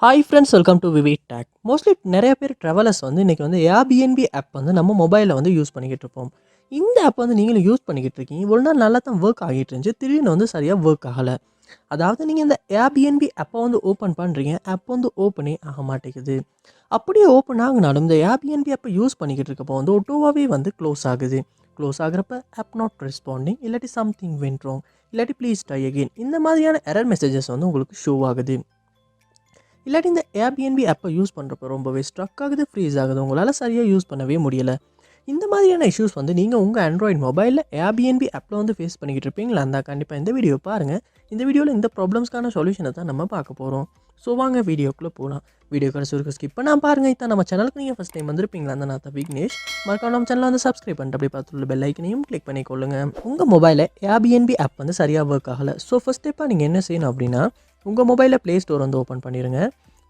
Hi friends, welcome to VividTech. Mostly நிறைய பேர் travellers இன்றைக்கி Airbnb ஆப் நம்ம மொபைலில் யூஸ் பண்ணிக்கிட்டு இருப்போம். இந்த ஆப் நீங்களும் யூஸ் பண்ணிக்கிட்டு இருக்கீங்க. இவ்வளோ நாள் நல்லா தான் ஒர்க் ஆகிட்டு இருந்துச்சு. திடீர்னு சரியாக ஒர்க் ஆகலை. அதாவது நீங்கள் இந்த Airbnb ஆப்பை ஓப்பன் பண்ணுறீங்க. ஆப் ஓப்பனே ஆக மாட்டேங்குது. அப்படியே ஓப்பன் ஆகினாலும் இந்த Airbnb ஆப்பை யூஸ் பண்ணிக்கிட்டு இருக்கப்போ ஒட்டோவாகவே க்ளோஸ் ஆகுது. க்ளோஸ் ஆகிறப்ப ஆப் நாட் ரெஸ்பாண்டிங், இல்லாட்டி சம்திங் வென்ட் ராங், இல்லாட்டி ப்ளீஸ் ட்ரை அகெயின், இந்த மாதிரியான எரர் மெசேஜஸ் உங்களுக்கு ஷோ ஆகுது. இல்லாட்டி இந்த Airbnb ஆப்பை யூஸ் பண்ணுறப்போ ரொம்பவே ஸ்ட்ரக் ஆகுது, ஃப்ரீஸ் ஆகுது, உங்களால் சரியாக யூஸ் பண்ணவே முடியலை. இந்த மாதிரியான இஷ்யூஸ் நீங்கள் உங்கள் ஆண்ட்ராய்டு மொபைலில் Airbnb ஆப்பில் ஃபேஸ் பண்ணிக்கிட்டு இருப்பீங்களா இருந்தால் கண்டிப்பாக இந்த வீடியோ பாருங்கள். இந்த வீடியோவில் இந்த ப்ராப்ளம்ஸ்க்கான சொல்யூஷனை தான் நம்ம பார்க்க போகிறோம். ஸோ வாங்க வீடியோக்குள்ளே போகலாம். வீடியோ கடைசி வரைக்கும் ஸ்கிப் பண்ணால் பாருங்கள். இதான் நம்ம சேனலுக்கு நீங்கள் ஃபஸ்ட் டைம் வந்திருப்பீங்களா அந்த நான் விக்னேஷ். மறக்காம நம்ம சேனலை சப்ஸ்கிரைப் பண்ணிட்டு அப்படி பார்த்துள்ள பெல் ஐக்கனையும் கிளிக் பண்ணிக்கொள்ளுங்க. உங்கள் மொபைலில் Airbnb ஆப் சரியாக ஒர்க் ஆகலை. ஸோ ஃபஸ்ட் ஸ்டெப்பாக நீங்கள் என்ன செய்யணும் அப்படின்னா, உங்கள் மொபைலில் ப்ளே ஸ்டோர் ஓப்பன் பண்ணிடுங்க.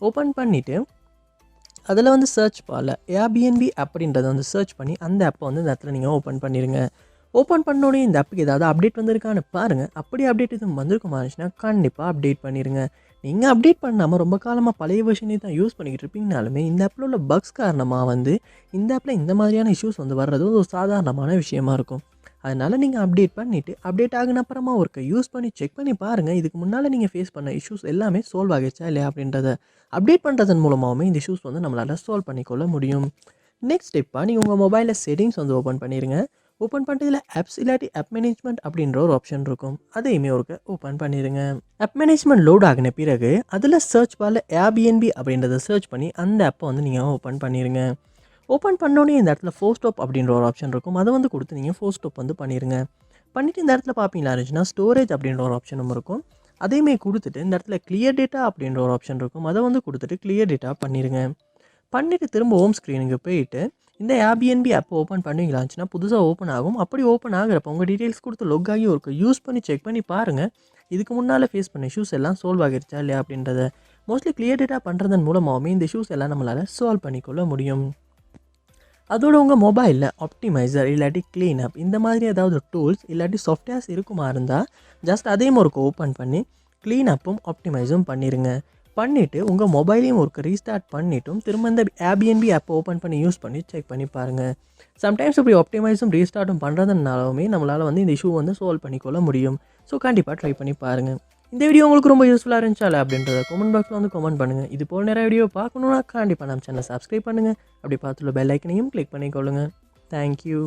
ஓப்பன் பண்ணிவிட்டு அதில் சர்ச் பாரில் Airbnb அப்படின்றத சர்ச் பண்ணி அந்த ஆப்பை இந்த இடத்துல நீங்கள் ஓப்பன் பண்ணிடுங்க. ஓப்பன் பண்ணோடனே இந்த ஆப்புக்கு ஏதாவது அப்டேட் வந்திருக்கான்னு பாருங்கள். அப்படி அப்டேட் எதுவும் வந்திருக்குமா இருந்துச்சுன்னா கண்டிப்பாக அப்டேட் பண்ணிடுங்க. நீங்கள் அப்டேட் பண்ணாமல் ரொம்ப காலமாக பழைய வெர்ஷனே தான் யூஸ் பண்ணிக்கிட்டு இருப்பீங்கனாலுமே இந்த ஆப்பில் உள்ள பக்ஸ் காரணமாக இந்த ஆப்பில் இந்த மாதிரியான இஷ்யூஸ் வர்றது ஒரு சாதாரணமான விஷயமா இருக்கும். அதனால் நீங்கள் அப்டேட் பண்ணிவிட்டு அப்டேட் ஆகின அப்புறமா ஒருக்க யூஸ் பண்ணி செக் பண்ணி பாருங்கள். இதுக்கு முன்னால் நீங்கள் ஃபேஸ் பண்ண இஷ்யூஸ் எல்லாமே சால்வ் ஆகிடுச்சா இல்லையா அப்படின்றத அப்டேட் பண்ணுறதன் மூலமாகவே இந்த இஷ்யூஸ் நம்மளால் சால்வ் பண்ணிக்கொள்ள முடியும். நெக்ஸ்ட் ஸ்டெப்பாக நீங்கள் உங்கள் மொபைலில் செட்டிங்ஸ் ஓப்பன் பண்ணிடுங்க. ஓப்பன் பண்ணிட்டு ஆப்ஸ் இல்லாட்டி ஆப் மேனேஜ்மெண்ட் அப்படின்ற ஒரு ஆப்ஷன் இருக்கும். அதையுமே ஒருக்க ஓப்பன் பண்ணிடுங்க. ஆப் மேனேஜ்மெண்ட் லோட் ஆகின பிறகு அதில் சர்ச் பாரில் Airbnb அப்படின்றத சர்ச் பண்ணி அந்த ஆப்பை நீங்கள் ஓப்பன் பண்ணிடுங்க. ஓப்பன் பண்ணோன்னே இந்த இடத்துல ஃபோர் ஸ்டாப் அப்படின்ற ஒரு ஆப்ஷன் இருக்கும். அதை கொடுத்து நீங்கள் ஃபோர் ஸ்டாப் பண்ணிடுங்க. பண்ணிவிட்டு இந்த இடத்துல பார்ப்பீங்களா இருந்துச்சுன்னா ஸ்டோரேஜ் அப்படின்ற ஒரு ஆப்ஷனும் இருக்கும். அதையுமே கொடுத்துட்டு இந்த இடத்துல கிளியர் டேட்டா அப்படின்ற ஒரு ஆப்ஷன் இருக்கும். அதை கொடுத்துட்டு கிளியர் டேட்டா பண்ணிடுங்க. பண்ணிவிட்டு திரும்ப ஹோம் ஸ்க்ரீனுக்கு போயிட்டு இந்த Airbnb ஆப்பை ஓப்பன் பண்ணுவீங்களா இருந்துச்சுன்னா புதுசாக ஓப்பன் ஆகும். அப்படி ஓப்பன் ஆகிறப்ப உங்கள் டீட்டெயில்ஸ் கொடுத்து லொக் ஆகி ஒரு யூஸ் பண்ணி செக் பண்ணி பாருங்கள். இதுக்கு முன்னால் ஃபேஸ் பண்ண இஷ்யூஸ் எல்லாம் சால்வ் ஆகிருச்சா இல்லையா அப்படின்றத. மோஸ்ட்லி கிளியர் டேட்டா பண்ணுறதன் மூலமாகவே இந்த இஷ்யூஸ் எல்லாம் நம்மளால் சால்வ் பண்ணிக்கொள்ள முடியும். அதோட உங்கள் மொபைலில் ஆப்டிமைசர் இல்லாட்டி க்ளீன் அப் இந்த மாதிரி ஏதாவது டூல்ஸ் இல்லாட்டி சாஃப்ட்வேர்ஸ் இருக்குமா இருந்தால் ஜஸ்ட் அதே ஒர்க்கு ஓப்பன் பண்ணி க்ளீன் அப்பும் ஆப்டிமைஸும் பண்ணிடுங்க. பண்ணிவிட்டு உங்கள் மொபைலையும் ஒர்க்கு ரீஸ்டார்ட் பண்ணிவிட்டும் திரும்ப இந்த Airbnb ஆப்பை ஓப்பன் பண்ணி யூஸ் பண்ணி செக் பண்ணி பாருங்கள். சம்டைம்ஸ் இப்படி ஆப்டிமைஸும் ரீஸ்டார்ட்டும் பண்ணுறதுனாலுமே நம்மளால் இந்த இஷ்யூ சால்வ் பண்ணிக்கொள்ள முடியும். ஸோ கண்டிப்பாக ட்ரை பண்ணி பாருங்கள். இந்த வீடியோ உங்களுக்கு ரொம்ப யூஸ்ஃபுல்லாக இருந்துச்சால அப்படின்றத கமெண்ட் பாக்ஸில் கமெண்ட் பண்ணுங்கள். இது போல் நிறைய வீடியோ பார்க்கணுன்னா கண்டிப்பாக நம்ம சேனலை சப்ஸ்கிரைப் பண்ணுங்கள். அப்படி பார்த்துள்ள பெல் ஐக்கனையும் கிளிக் பண்ணிக்கொள்ளுங்கள். தேங்க்யூ.